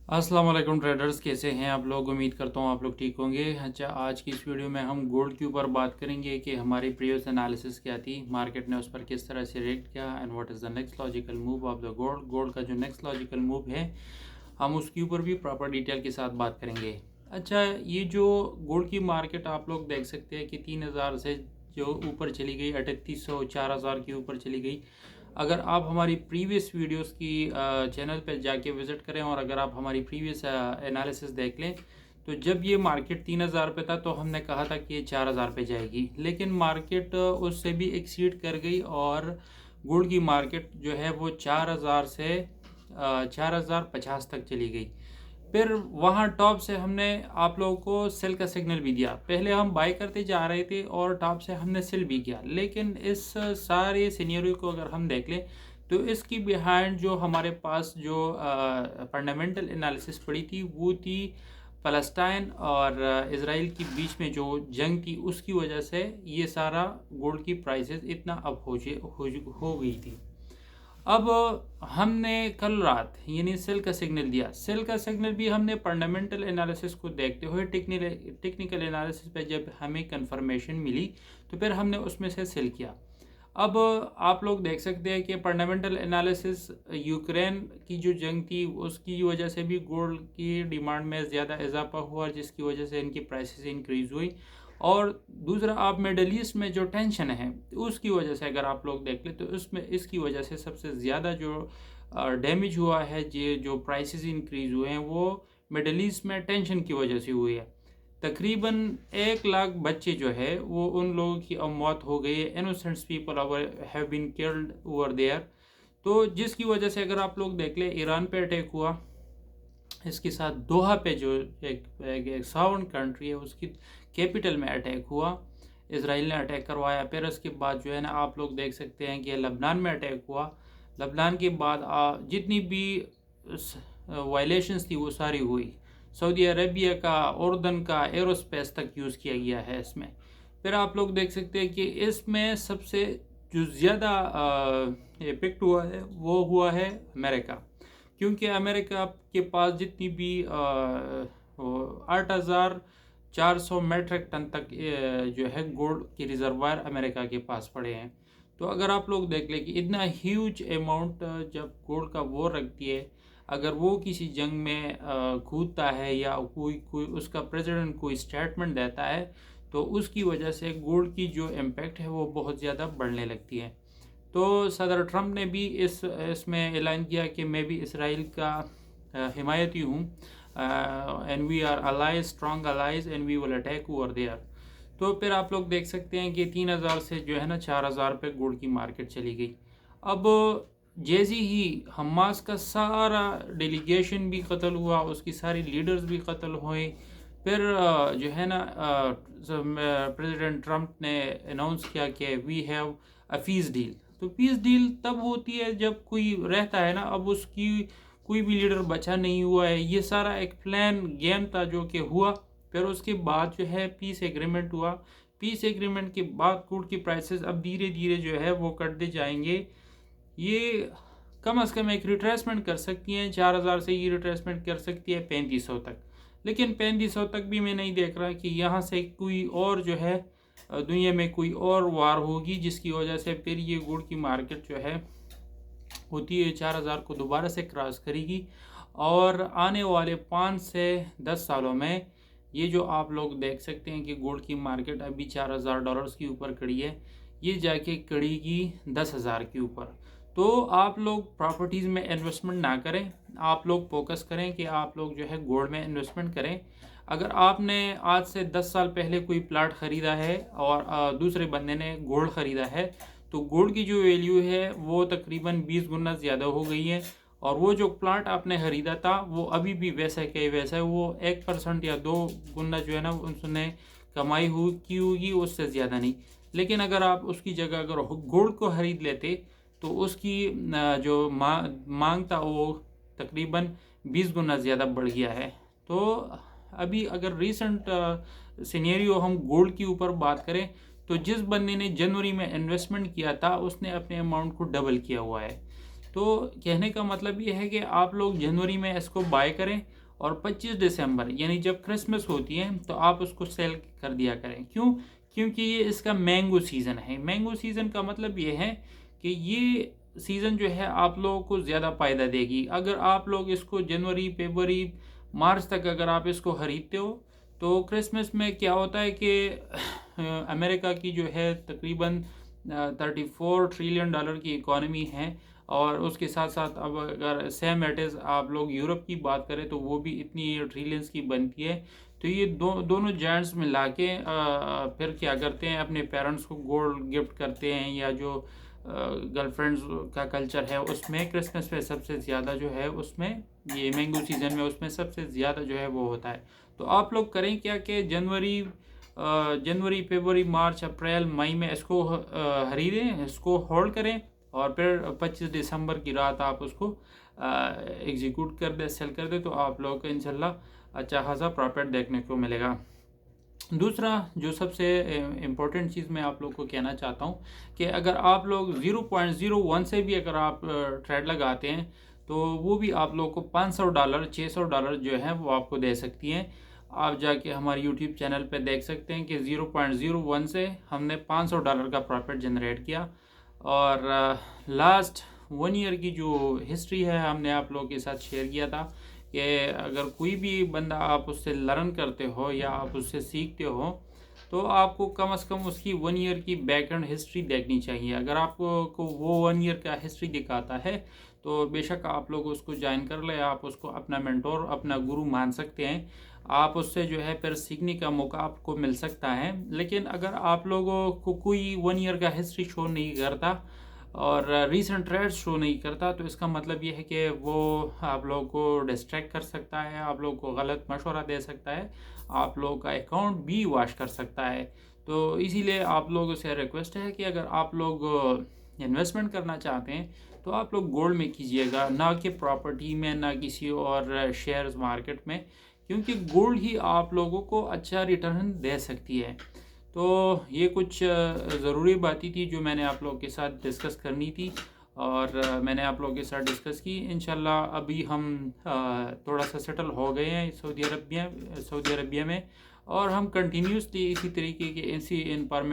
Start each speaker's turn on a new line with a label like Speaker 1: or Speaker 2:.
Speaker 1: अस्सलाम वालेकुम ट्रेडर्स, कैसे हैं आप लोग। उम्मीद करता हूँ आप लोग ठीक होंगे। अच्छा, आज की इस वीडियो में हम गोल्ड के ऊपर बात करेंगे कि हमारी प्रीवियस एनालिसिस क्या थी, मार्केट ने उस पर किस तरह से रिएक्ट किया and what is the next logical move of the gold का जो नेक्स्ट लॉजिकल मूव है हम उसके ऊपर भी प्रॉपर डिटेल के साथ बात करेंगे। अच्छा, ये जो गोल्ड की मार्केट आप लोग देख सकते हैं कि 3000 से जो ऊपर चली गई, 3800 4000 के ऊपर चली गई। अगर आप हमारी प्रीवियस वीडियोस की चैनल पर जाके विज़िट करें और अगर आप हमारी प्रीवियस एनालिसिस देख लें तो जब ये मार्केट 3000 पे था तो हमने कहा था कि ये 4000 पे जाएगी, लेकिन मार्केट उससे भी एक्सीड कर गई और गोल्ड की मार्केट जो है वो 4000 से 4050 तक चली गई। फिर वहाँ टॉप से हमने आप लोगों को सेल का सिग्नल भी दिया। पहले हम बाय करते जा रहे थे और टॉप से हमने सेल भी किया, लेकिन इस सारे सिनेरियो को अगर हम देख लें तो इसकी बिहाइंड जो हमारे पास जो फंडामेंटल एनालिसिस पड़ी थी वो थी फ़लस्तीन और इज़राइल के बीच में जो जंग थी, उसकी वजह से ये सारा गोल्ड की प्राइसेस इतना अप हो गई थी। अब हमने कल रात यानी सेल का सिग्नल दिया। सेल का सिग्नल भी हमने फंडामेंटल एनालिसिस को देखते हुए टेक्निकल एनालिसिस पे जब हमें कंफर्मेशन मिली तो फिर हमने उसमें से सेल किया। अब आप लोग देख सकते हैं कि फंडामेंटल एनालिसिस यूक्रेन की जो जंग थी उसकी वजह से भी गोल्ड की डिमांड में ज़्यादा इजाफा हुआ, जिसकी वजह से इनकी प्राइसेस इंक्रीज़ हुई। और दूसरा, आप मिडल ईस्ट में जो टेंशन है उसकी वजह से अगर आप लोग देख ले तो उसमें इसकी वजह से सबसे ज़्यादा जो डैमेज हुआ है, जो प्राइसेस इंक्रीज़ हुए हैं वो मिडल ईस्ट में टेंशन की वजह से हुई है। तकरीबन 1 लाख बच्चे जो है वो उन लोगों की मौत हो गई है, innocents people have been killed over there. तो जिसकी वजह से अगर आप लोग देख ले, ईरान पे अटैक हुआ, इसके साथ दोहा पे जो एक सावन कंट्री है उसकी कैपिटल में अटैक हुआ, इसराइल ने अटैक करवाया। फिर उसके बाद जो है ना आप लोग देख सकते हैं कि लबनान में अटैक हुआ। लबनान के बाद जितनी भी वायलेशंस थी वो सारी हुई। सऊदी अरेबिया का, उर्दन का एरोस्पेस तक यूज़ किया गया है इसमें। फिर आप लोग देख सकते हैं कि इसमें सबसे जो ज़्यादा इफेक्ट हुआ है वो हुआ है अमेरिका, क्योंकि अमेरिका के पास जितनी भी 8,400 मेट्रिक टन तक जो है गोल्ड के रिजर्वायर अमेरिका के पास पड़े हैं। तो अगर आप लोग देख लें कि इतना ह्यूज अमाउंट जब गोल्ड का वो रखती है, अगर वो किसी जंग में कूदता है या कोई कोई उसका प्रेसिडेंट कोई स्टेटमेंट देता है तो उसकी वजह से गोल्ड की जो इम्पेक्ट है वो बहुत ज़्यादा बढ़ने लगती है। तो सदर ट्रंप ने भी इसमें ऐलान किया कि मैं भी इसराइल का हिमायती हूँ and we are allies, strong allies and we will attack over there. तो फिर आप लोग देख सकते हैं कि 3000 से जो है ना 4000 पे गोल्ड की मार्केट चली गई। अब जैसे ही हमास का सारा डेलीगेशन भी कत्ल हुआ, उसकी सारी लीडर्स भी कत्ल हुए, फिर जो है ना प्रेसिडेंट ट्रंप ने अनाउंस किया कि we have a peace deal. तो पीस डील तब होती है जब कोई रहता है ना, अब उसकी कोई भी लीडर बचा नहीं हुआ है। ये सारा एक प्लान गेम था जो कि हुआ। फिर उसके बाद जो है पीस एग्रीमेंट हुआ। पीस एग्रीमेंट के बाद क्रूड की प्राइसेस अब धीरे धीरे जो है वो कटते जाएंगे। ये कम से कम एक रिट्रेसमेंट कर सकती हैं, 4000 से ये रिट्रेसमेंट कर सकती है 3500 तक, लेकिन 3500 तक भी मैं नहीं देख रहा कि यहाँ से कोई और जो है दुनिया में कोई और वार होगी जिसकी वजह से फिर ये गुड़ की मार्केट जो है होती है 4000 को दोबारा से क्रॉस करेगी। और आने वाले 5 से 10 सालों में ये जो आप लोग देख सकते हैं कि गोल्ड की मार्केट अभी $4000 के ऊपर खड़ी है, ये जाके खड़ीगी 10,000 के ऊपर। तो आप लोग प्रॉपर्टीज़ में इन्वेस्टमेंट ना करें, आप लोग फोकस करें कि आप लोग जो है गोल्ड में इन्वेस्टमेंट करें। अगर आपने आज से 10 साल पहले कोई प्लाट ख़रीदा है और दूसरे बंदे ने गोल्ड ख़रीदा है तो गोल्ड की जो वैल्यू है वो तकरीबन 20 गुना ज़्यादा हो गई है, और वो जो प्लाट आपने ख़रीदा था वो अभी भी वैसा के वैसा है। वो 1% या 2 गुना जो है ना उसने कमाई की होगी, उससे ज़्यादा नहीं। लेकिन अगर आप उसकी जगह अगर गोल्ड को ख़रीद लेते तो उसकी जो मांग था वो तकरीबन 20 गुना ज़्यादा बढ़ गया है। तो अभी अगर रीसेंट सिनेरियो हम गोल्ड के ऊपर बात करें तो जिस बंदे ने जनवरी में इन्वेस्टमेंट किया था उसने अपने अमाउंट को डबल किया हुआ है। तो कहने का मतलब ये है कि आप लोग जनवरी में इसको बाय करें और 25 दिसंबर यानी जब क्रिसमस होती है तो आप उसको सेल कर दिया करें। क्यों? क्योंकि ये इसका मैंगो सीज़न है। मैंगो सीज़न का मतलब ये है कि ये सीज़न जो है आप लोगों को ज़्यादा फ़ायदा देगी। अगर आप लोग इसको जनवरी, फरवरी, मार्च तक अगर आप इसको खरीदते हो तो क्रिसमस में क्या होता है कि अमेरिका की जो है तकरीबन 34 ट्रिलियन डॉलर की इकॉनमी है, और उसके साथ साथ अब अगर सेम एट इज़ आप लोग यूरोप की बात करें तो वो भी इतनी ट्रिलियंस की बनती है। तो ये दोनों जायंट्स मिला के फिर क्या करते हैं, अपने पेरेंट्स को गोल्ड गिफ्ट करते हैं, या जो गर्लफ्रेंड्स का कल्चर है उसमें क्रिसमस पे सबसे ज़्यादा जो है उसमें, ये मैंगो सीज़न में उसमें सबसे ज़्यादा जो है वो होता है। तो आप लोग करें क्या कि जनवरी, फरवरी, मार्च, अप्रैल, मई में इसको खरीदें, इसको होल्ड करें, और फिर 25 दिसंबर की रात आप उसको एग्जीक्यूट कर दे, सेल कर दे, तो आप लोगों को इंशाल्लाह अच्छा खासा प्रॉफिट देखने को मिलेगा। दूसरा जो सबसे इम्पोर्टेंट चीज़ मैं आप लोग को कहना चाहता हूँ कि अगर आप लोग 0.01 से भी अगर आप ट्रेड लगाते हैं तो वो भी आप लोग को $500, $600 जो है वो आपको दे सकती हैं। आप जाके हमारे यूट्यूब चैनल पे देख सकते हैं कि 0.01 से हमने $500 का प्रॉफिट जनरेट किया। और लास्ट 1 ईयर की जो हिस्ट्री है हमने आप लोगों के साथ शेयर किया था कि अगर कोई भी बंदा आप उससे लर्न करते हो या आप उससे सीखते हो तो आपको कम से कम उसकी 1 ईयर की बैकग्राउंड हिस्ट्री देखनी चाहिए। अगर आपको वो 1 ईयर का हिस्ट्री दिखाता है तो बेशक आप लोग उसको ज्वाइन कर ले, आप उसको अपना मेंटोर, अपना गुरु मान सकते हैं। आप उससे जो है फिर सीखने का मौका आपको मिल सकता है। लेकिन अगर आप लोगों को कोई 1 ईयर का हिस्ट्री शो नहीं करता और रीसेंट ट्रेड्स शो नहीं करता तो इसका मतलब ये है कि वो आप लोगों को डिस्ट्रैक्ट कर सकता है, आप लोगों को गलत मशवरा दे सकता है, आप लोगों का अकाउंट भी वॉश कर सकता है। तो इसीलिए आप लोगों से रिक्वेस्ट है कि अगर आप लोग इन्वेस्टमेंट करना चाहते हैं तो आप लोग गोल्ड में कीजिएगा, ना कि प्रॉपर्टी में, ना किसी और शेयर्स मार्केट में, क्योंकि गोल्ड ही आप लोगों को अच्छा रिटर्न दे सकती है। तो ये कुछ ज़रूरी बातें थी जो मैंने आप लोगों के साथ डिस्कस करनी थी, और मैंने आप लोगों के साथ डिस्कस की। इंशाल्लाह अभी हम थोड़ा सा सेटल हो गए हैं सऊदी अरबिया में, और हम कंटिन्यूसली इसी तरीके के ऐसी इंफॉर्मेशन